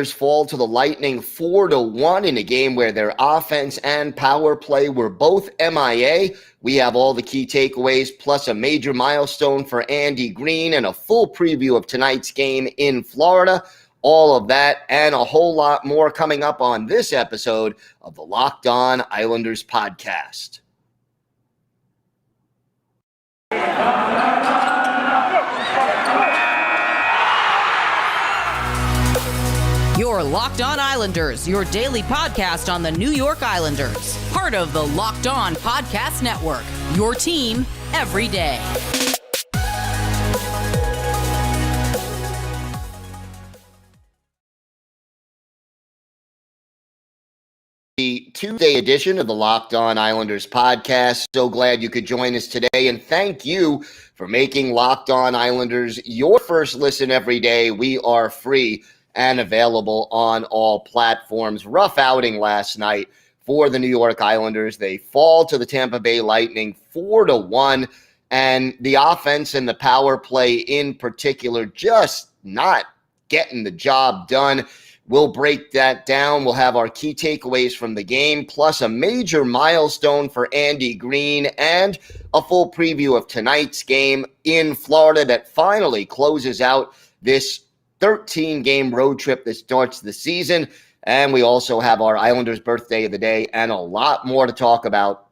fall to the Lightning 4-1 in a game where their offense and power play were both MIA. We have all the key takeaways, plus a major milestone for Andy Greene and a full preview of tonight's game in Florida. All of that and a whole lot more coming up on this episode of the Locked On Islanders podcast. Your Locked On Islanders, your daily podcast on the New York Islanders. Part of the Locked On Podcast Network, your team every day. The Tuesday edition of the Locked On Islanders podcast. So glad you could join us today, and thank you for making Locked On Islanders your first listen every day. We are free and available on all platforms. Rough outing last night for the New York Islanders. They fall to the Tampa Bay Lightning 4-1, and the offense and the power play in particular just not getting the job done. We'll break that down. We'll have our key takeaways from the game, plus a major milestone for Andy Greene and a full preview of tonight's game in Florida that finally closes out this 13-game road trip that starts the season. And we also have our Islanders birthday of the day and a lot more to talk about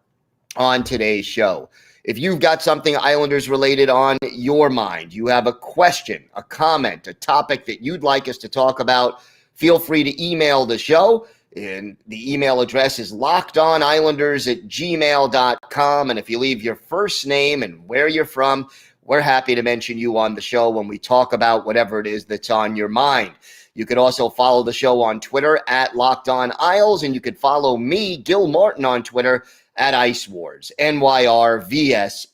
on today's show. If you've got something Islanders related on your mind, you have a question, a comment, a topic that you'd like us to talk about, feel free to email the show. And the email address is lockedonislanders@gmail.com. And if you leave your first name and where you're from, we're happy to mention you on the show when we talk about whatever it is that's on your mind. You could also follow the show on Twitter at Locked On Isles, and you could follow me, Gil Martin, on Twitter at Ice Wars, NYRVSNYI.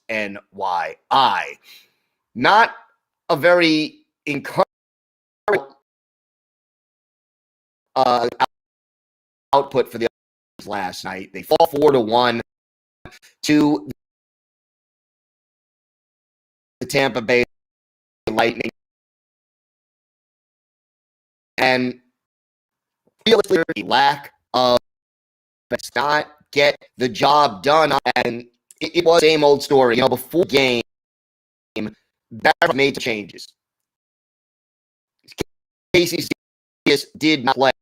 Not a very encouraging output for the Islanders last night. They fall 4-1 to the Tampa Bay Lightning, and realistically, the lack of does not get the job done. And it was the same old story. You know, before the game, Barrett made some changes. Casey Cizikas did not play.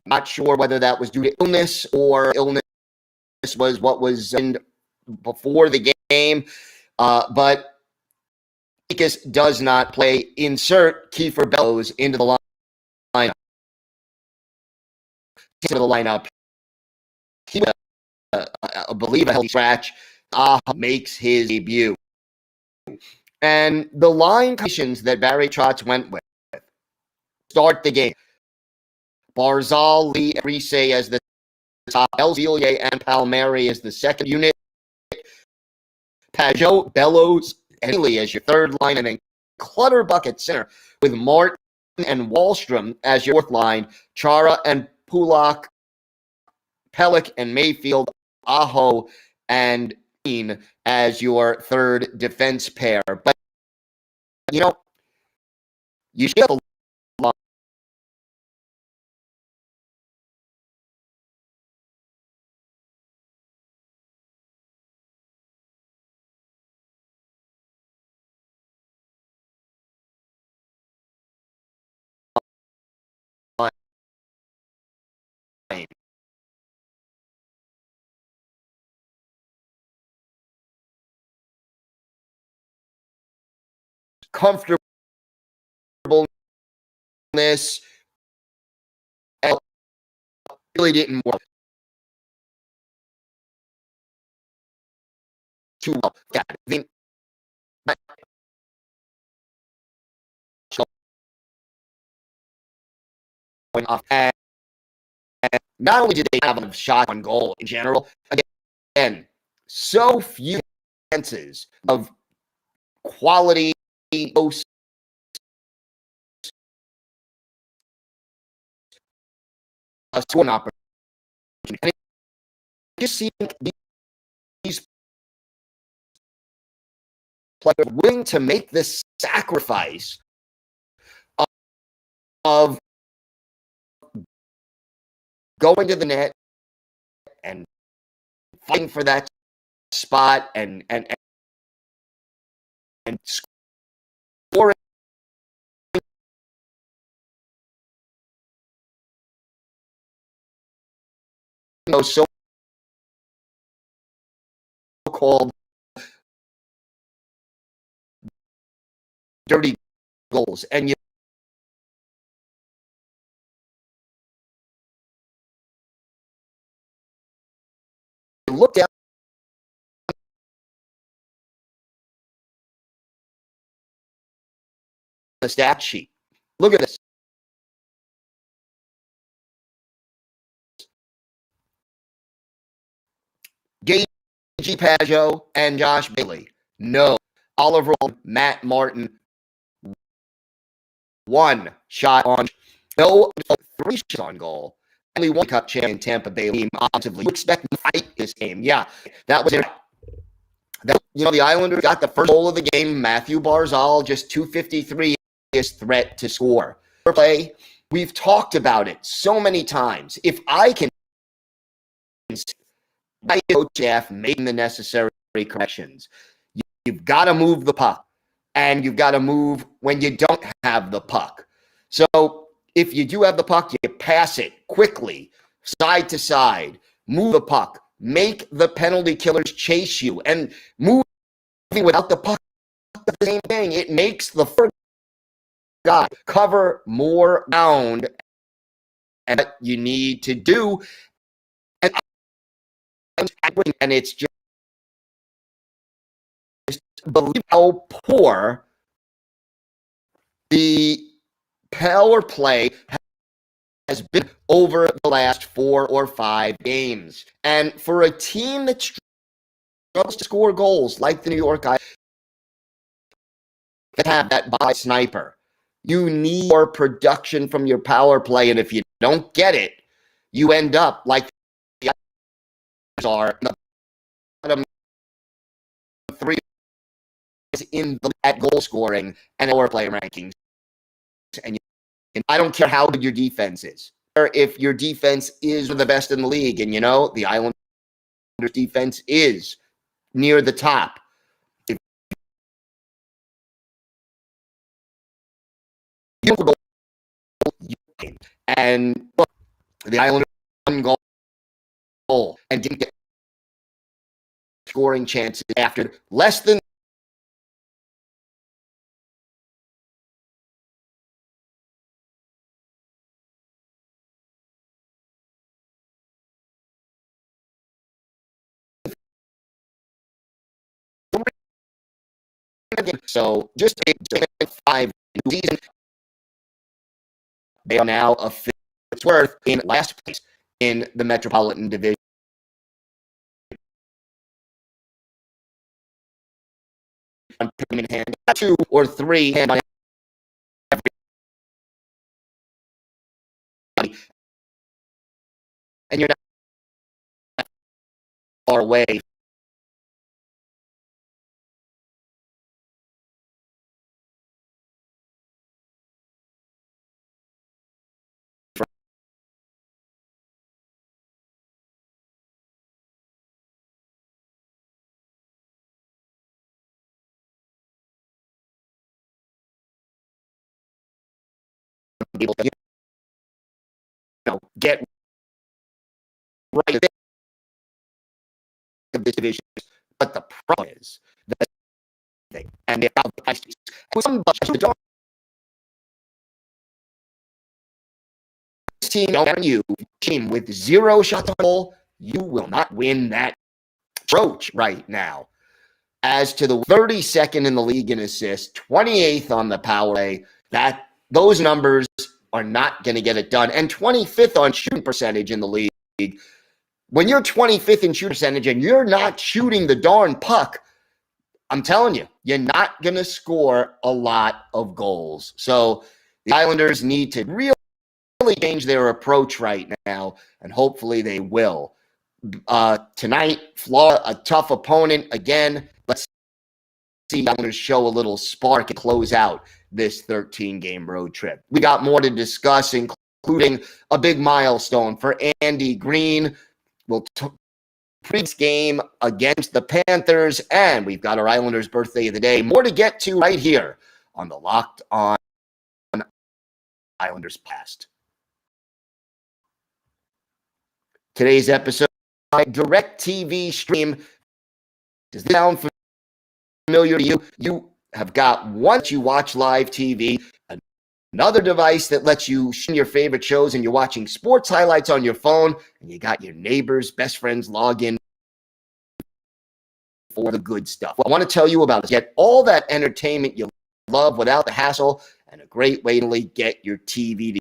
Not sure whether that was due to illness or illness was what was in before the game. But Cizikas does not play. Insert Kiefer Bellows into the lineup. Into the lineup. He, I believe, a healthy scratch. Makes his debut. And the line conditions that Barry Trotz went with start the game. Barzal, Lee, and Rise as the top. Elzilier and Palmieri as the second unit. Pajot, Bellows, and Lee as your third line, and then Clutterbuck at center with Martin and Wallstrom as your fourth line. Chara and Pulak, Pellick and Mayfield, Aho and Green as your third defense pair. But, you know, you should have a comfortableness and really didn't work too well. Going off, and not only did they have a shot on goal in general, again, so few chances of quality post to an opportunity. And it just seemed like these players were willing to make this sacrifice of going to the net and fighting for that spot and scoring those so-called dirty goals. And you look down the stat sheet. Look at this. Gage Pageau and Josh Bailey. No. Oliver, Matt Martin. 1 shot on. No, 3 shots on goal. Only 1 cup champion Tampa Bay team offensively. You expect to fight this game. Yeah, that was it. The Islanders got the first goal of the game. Matthew Barzal, just 253 threat to score. Play, we've talked about it so many times. If I can my coach staff making the necessary corrections, you've got to move the puck, and you've got to move when you don't have the puck. So if you do have the puck, you pass it quickly, side to side, move the puck, make the penalty killers chase you, and moving without the puck, the same thing. It makes the first guy cover more ground, and what you need to do. And it's just believe how poor the power play has been over the last 4 or 5 games. And for a team that struggles to score goals like the New York Islanders, to have that by sniper, you need more production from your power play. And if you don't get it, you end up like the Islanders are in the bottom 3 at goal scoring and power play rankings. And I don't care how good your defense is, or if your defense is the best in the league. And the Islanders' defense is near the top. And look, the Islanders won goal and didn't get scoring chances after less than so just 5 season. They are now a fifth worth in last place in the Metropolitan Division. In hand, 2 or 3 hand on everybody, and you're not far away. Able to get right there of this division, but the problem is that thing, and they have the prices. Some the team with 0 shots on goal, you will not win that approach right now. As to the 32nd in the league in assists, 28th on the power play, those numbers are not going to get it done. And 25th on shooting percentage in the league. When you're 25th in shooting percentage and you're not shooting the darn puck, I'm telling you, you're not going to score a lot of goals. So the Islanders need to really change their approach right now, and hopefully they will. Tonight, Florida, a tough opponent. Again, let's see the Islanders show a little spark and close out this 13-game road trip. We got more to discuss, including including a big milestone for Andy Greene. We'll pre-game against the Panthers, and we've got our Islanders birthday of the day. More to get to right here on the Locked On Islanders Past. Today's episode, DirecTV stream. Does this sound familiar to you? You have got one that you watch live TV, another device that lets you stream your favorite shows, and you're watching sports highlights on your phone, and you got your neighbors, best friends log in for the good stuff. What I want to tell you about is get all that entertainment you love without the hassle, and a great way to get your TV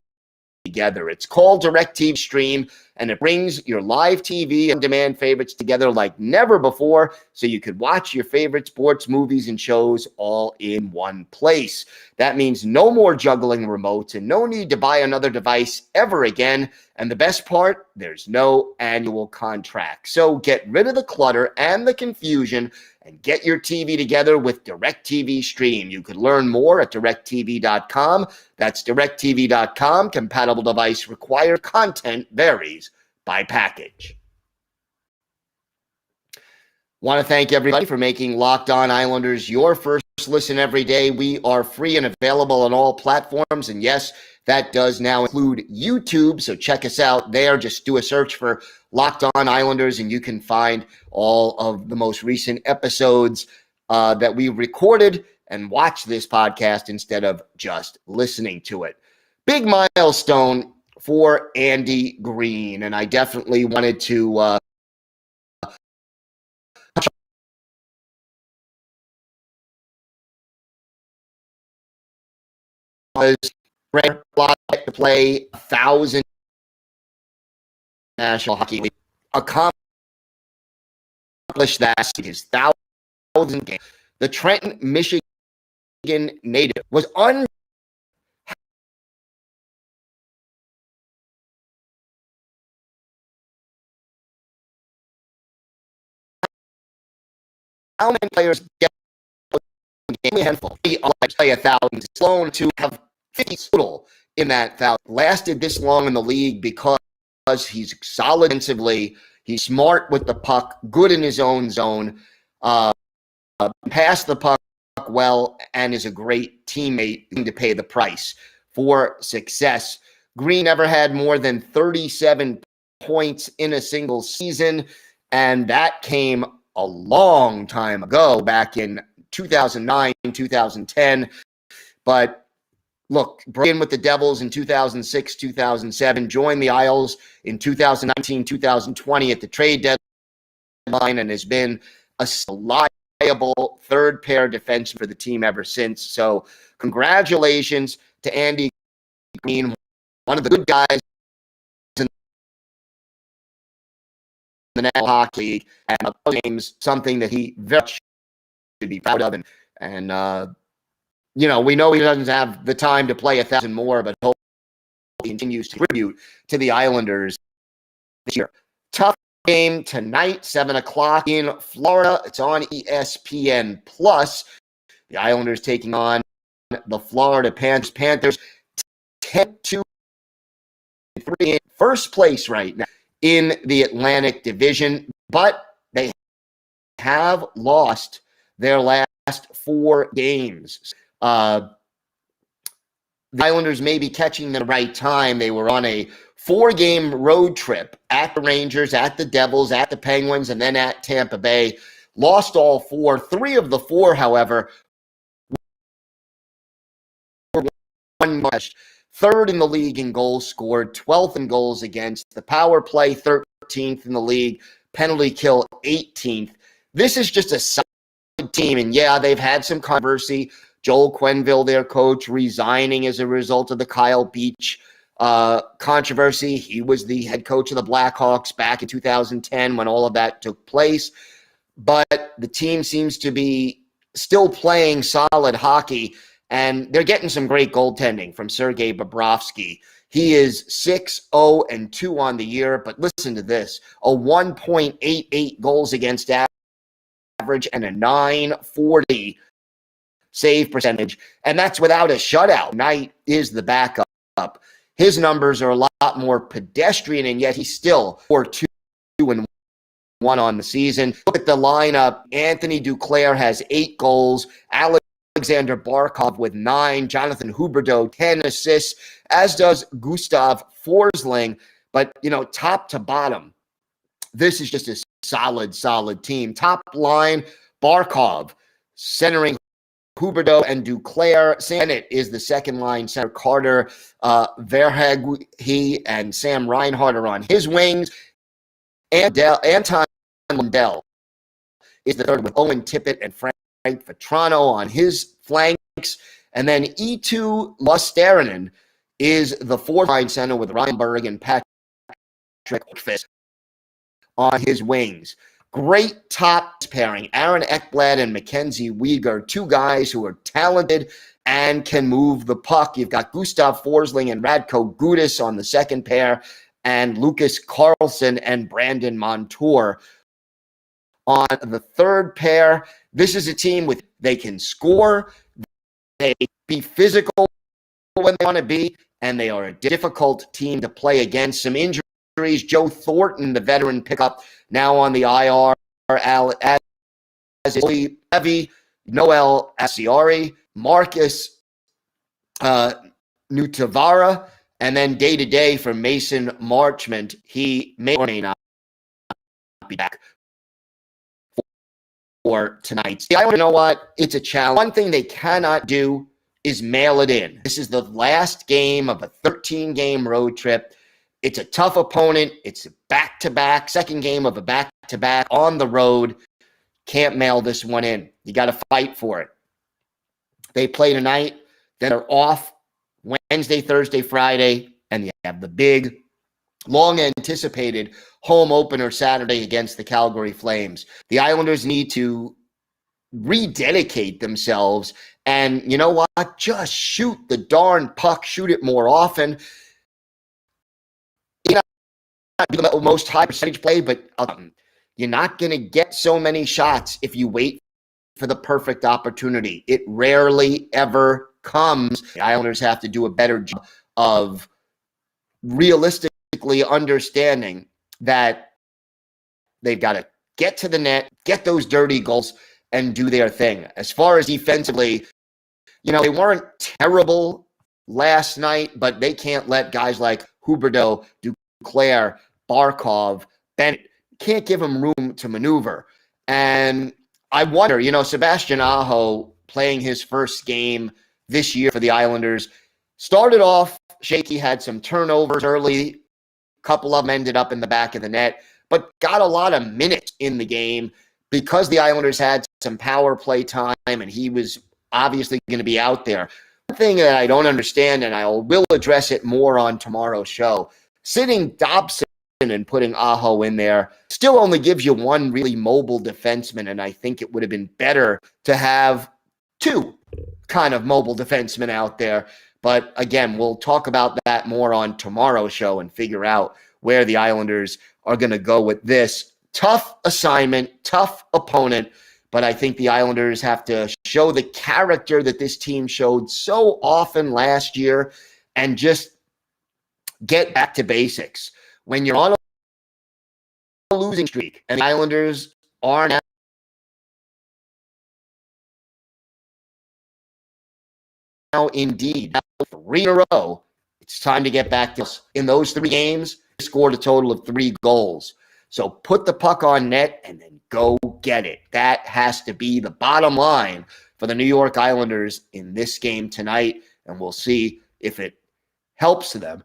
together. It's called DirecTV Stream, and it brings your live TV and demand favorites together like never before, so you could watch your favorite sports, movies, and shows all in one place. That means no more juggling remotes and no need to buy another device ever again. And the best part, there's no annual contract. So get rid of the clutter and the confusion and get your TV together with DirecTV Stream. You could learn more at directtv.com. That's directtv.com. Compatible device required. Content varies by package. Want to thank everybody for making Locked On Islanders your first listen every day. We are free and available on all platforms. And yes, that does now include YouTube. So check us out there. Just do a search for Locked On Islanders, and you can find all of the most recent episodes that we recorded, and watch this podcast instead of just listening to it. Big milestone for Andy Greene, and I definitely wanted to was to play 1,000 National Hockey League, accomplished that his 1,000 games. The Trenton, Michigan native was how many players get a handful? Play 1,000. Sloan to have 50 total in that 1,000. Lasted this long in the league because he's solid defensively. He's smart with the puck, good in his own zone, pass the puck well, and is a great teammate to pay the price for success. Greene never had more than 37 points in a single season, and that came a long time ago, back in 2009, 2010. But look, broke in with the Devils in 2006, 2007, joined the Isles in 2019, 2020 at the trade deadline, and has been a reliable third-pair defenseman for the team ever since. So congratulations to Andy Greene, one of the good guys in the National Hockey League, and games, something that he very much should be proud of. And you know, we know he doesn't have the time to play 1,000 more, but hopefully he continues to contribute to the Islanders this year. Tough game tonight, 7 o'clock in Florida. It's on ESPN+. The Islanders taking on the Florida Panthers. Panthers 10-2-3 in first place right now in the Atlantic Division, but they have lost their last 4 games. The Islanders may be catching them at the right time. They were on a 4-game road trip at the Rangers, at the Devils, at the Penguins, and then at Tampa Bay. Lost all 4. 3 of the 4, however, were one match. 3rd in the league in goals scored, 12th in goals against. The power play, 13th in the league. Penalty kill, 18th. This is just a solid team, and yeah, they've had some controversy. Joel Quenneville, their coach, resigning as a result of the Kyle Beach controversy. He was the head coach of the Blackhawks back in 2010 when all of that took place. But the team seems to be still playing solid hockey, and they're getting some great goaltending from Sergei Bobrovsky. He is 6-0-2 on the year, but listen to this, a 1.88 goals against average and a .940 save percentage, and that's without a shutout. Knight is the backup. His numbers are a lot more pedestrian, and yet he's still 4-2-1 on the season. Look at the lineup. Anthony Duclair has 8 goals. Alexander Barkov with 9. Jonathan Huberdeau, 10 assists, as does Gustav Forsling. But, top to bottom, this is just a solid team. Top line, Barkov, centering Huberdeau and Duclair. Sennett is the second line center. Carter Verhaeghe and Sam Reinhart are on his wings. And Anton Lundell is the third with Owen Tippett and Frank Vetrano on his flanks. And then Eetu Luostarinen is the fourth line center with Ryan Berg and Patrick Ortfist on his wings. Great top pairing. Aaron Ekblad and Mackenzie Weegar, 2 guys who are talented and can move the puck. You've got Gustav Forsling and Radko Gudas on the second pair, and Lucas Carlson and Brandon Montour on the third pair. This is a team they can score, they be physical when they want to be, and they are a difficult team to play against. Some injuries. Joe Thornton, the veteran pickup, now on the IR, as is Levy, Noel Asiari, Marcus Nutavara, and then day-to-day for Mason Marchment. He may or may not be back for tonight. You know what? It's a challenge. One thing they cannot do is mail it in. This is the last game of a 13-game road trip. It's a tough opponent. It's a back-to-back, second game of a back-to-back on the road. Can't mail this one in. You got to fight for it. They play tonight. Then they're off Wednesday, Thursday, Friday, and you have the big, long-anticipated home opener Saturday against the Calgary Flames. The Islanders need to rededicate themselves, and you know what? Just shoot the darn puck. Shoot it more often. Not be the most high percentage play, but you're not going to get so many shots if you wait for the perfect opportunity. It rarely ever comes. The Islanders have to do a better job of realistically understanding that they've got to get to the net, get those dirty goals, and do their thing. As far as defensively, they weren't terrible last night, but they can't let guys like Huberdeau, Duclair, Barkov, Bennett, can't give them room to maneuver. And I wonder, Sebastian Aho playing his first game this year for the Islanders, started off shaky, had some turnovers early, a couple of them ended up in the back of the net, but got a lot of minutes in the game because the Islanders had some power play time and he was obviously going to be out there. One thing that I don't understand, and I will address it more on tomorrow's show, sitting Dobson and putting Aho in there still only gives you one really mobile defenseman, and I think it would have been better to have 2 kind of mobile defensemen out there. But again, we'll talk about that more on tomorrow's show and figure out where the Islanders are going to go with this. Tough assignment, tough opponent, but I think the Islanders have to show the character that this team showed so often last year and just get back to basics. When you're on a losing streak, and the Islanders are now indeed 3 in a row, it's time to get back to this. In those 3 games, they scored a total of 3 goals. So put the puck on net and then go get it. That has to be the bottom line for the New York Islanders in this game tonight, and we'll see if it helps them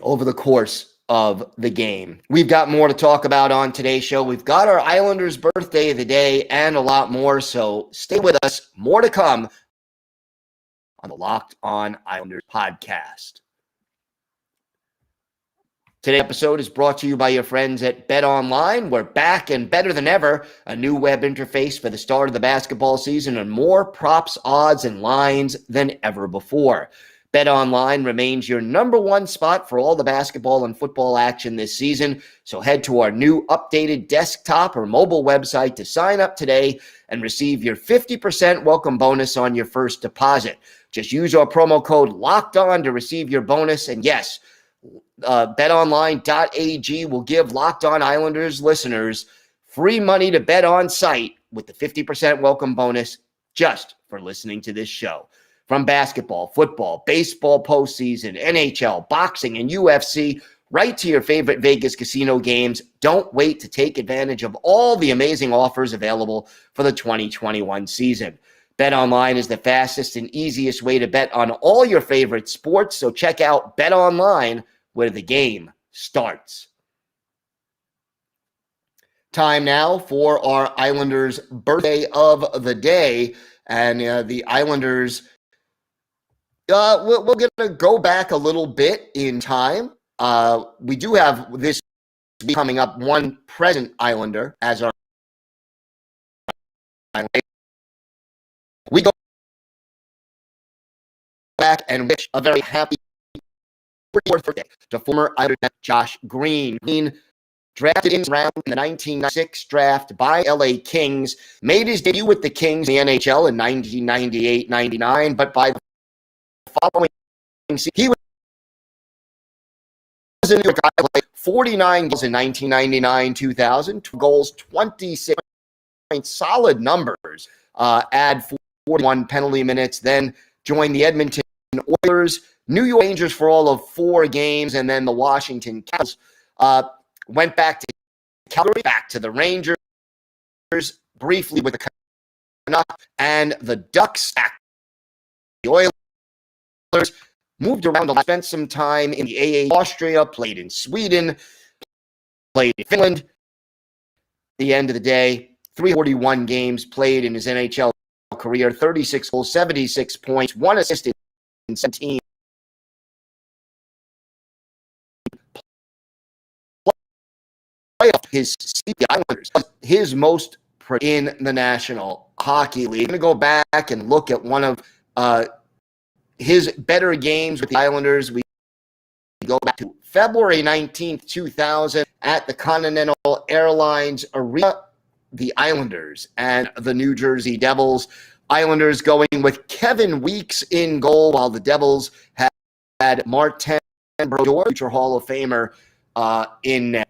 over the course of the game. We've got more to talk about on today's show. We've got our Islanders birthday of the day and a lot more, so stay with us. More to come on the Locked On Islanders podcast. Today's episode is brought to you by your friends at BetOnline. We're back and better than ever. A new web interface for the start of the basketball season and more props, odds, and lines than ever before. BetOnline remains your number one spot for all the basketball and football action this season. So head to our new updated desktop or mobile website to sign up today and receive your 50% welcome bonus on your first deposit. Just use our promo code LOCKEDON to receive your bonus. And yes, betonline.ag will give Locked On Islanders listeners free money to bet on site with the 50% welcome bonus just for listening to this show. From basketball, football, baseball postseason, NHL, boxing, and UFC, right to your favorite Vegas casino games. Don't wait to take advantage of all the amazing offers available for the 2021 season. BetOnline is the fastest and easiest way to bet on all your favorite sports, so check out BetOnline where the game starts. Time now for our Islanders' birthday of the day, and the Islanders, we're going to go back a little bit in time. We do have this coming up, one present Islander as our Islander. We go back and wish a very happy birthday to former Islander Josh Greene. Greene, drafted in round in the 1996 draft by LA Kings, made his debut with the Kings in the NHL in 1998-99, but by the following season, he was in New York Islanders, 49 goals in 1999-2000, 2 goals, 26 points, solid numbers. Add 41 penalty minutes, then joined the Edmonton Oilers, New York Rangers for all of 4 games, and then the Washington Capitals. Went back to Calgary, back to the Rangers, briefly with the Canucks and the Ducks. The Oilers moved around a lot, spent some time in the AA Austria, played in Sweden, played in Finland. At the end of the day, 341 games played in his NHL career, 36 goals, 76 points, 1 assist in 17 playoff. His Islanders, his most in the National Hockey League. I'm going to go back and look at one of his better games with the Islanders. We go back to February 19th, 2000 at the Continental Airlines Arena. The Islanders and the New Jersey Devils. Islanders going with Kevin Weeks in goal, while the Devils had Martin Brodeur, future Hall of Famer, in net.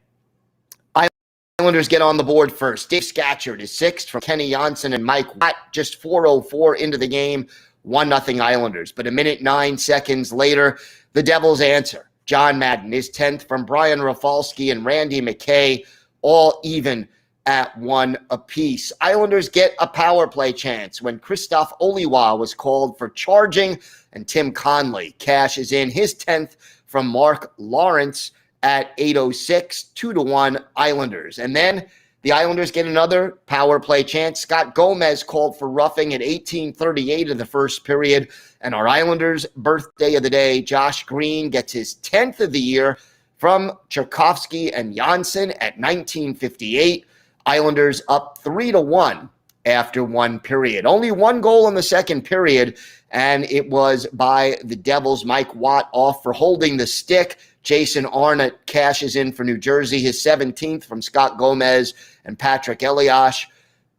Islanders get on the board first. Dave Scatchard is 6th from Kenny Janssen and Mike Watt, just 4:04 into the game, 1-0 Islanders. But a minute 9 seconds later, the Devils answer. John Madden is 10th from Brian Rafalski and Randy McKay, all even at 1 apiece. Islanders get a power play chance when Christoph Oliwa was called for charging, and Tim Conley cashes in his 10th from Mark Lawrence at 8:06, 2-1 Islanders. And then the Islanders get another power play chance. Scott Gomez called for roughing at 18:38 of the first period. And our Islanders' birthday of the day, Josh Greene, gets his 10th of the year from Tchaikovsky and Janssen at 19:58. Islanders up 3-1 after 1 period. Only 1 goal in the second period, and it was by the Devils. Mike Watt off for holding the stick. Jason Arnott cashes in for New Jersey, his 17th from Scott Gomez and Patrick Eliash.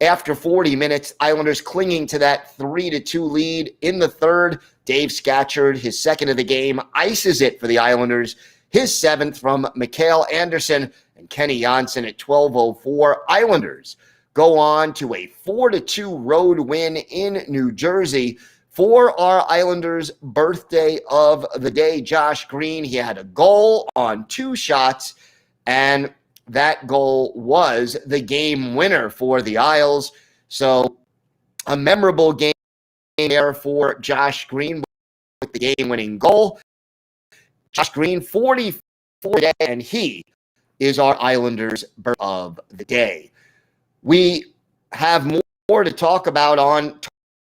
After 40 minutes, Islanders clinging to that 3-2 lead. In the third, Dave Scatchard, his 2nd of the game, ices it for the Islanders, his 7th from Mikael Anderson and Kenny Janssen at 12:04. Islanders go on to a 4-2 road win in New Jersey. For our Islanders' birthday of the day, Josh Greene, he had a goal on 2 shots, and that goal was the game winner for the Isles. So a memorable game there for Josh Greene with the game-winning goal. Josh Greene, 44 today, and he is our Islanders' birthday of the day. We have more to talk about on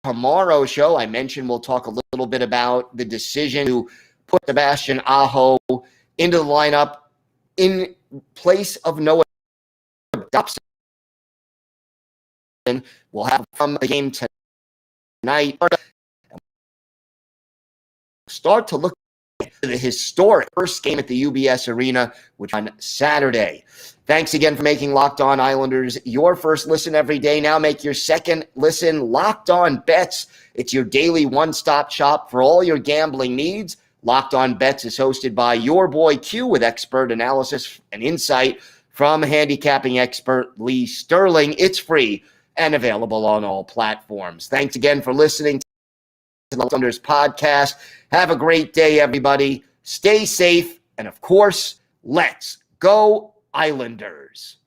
tomorrow's show. I mentioned we'll talk a little bit about the decision to put Sebastian Aho into the lineup in place of Noah Dobson. We'll have from the game tonight. Start to look at the historic first game at the UBS Arena, which on Saturday. Thanks again for making Locked On Islanders your first listen every day. Now make your second listen Locked On Bets. It's your daily one-stop shop for all your gambling needs. Locked On Bets is hosted by your boy Q with expert analysis and insight from handicapping expert Lee Sterling. It's free and available on all platforms. Thanks again for listening to the Islanders podcast. Have a great day, everybody. Stay safe. And of course, let's go Islanders.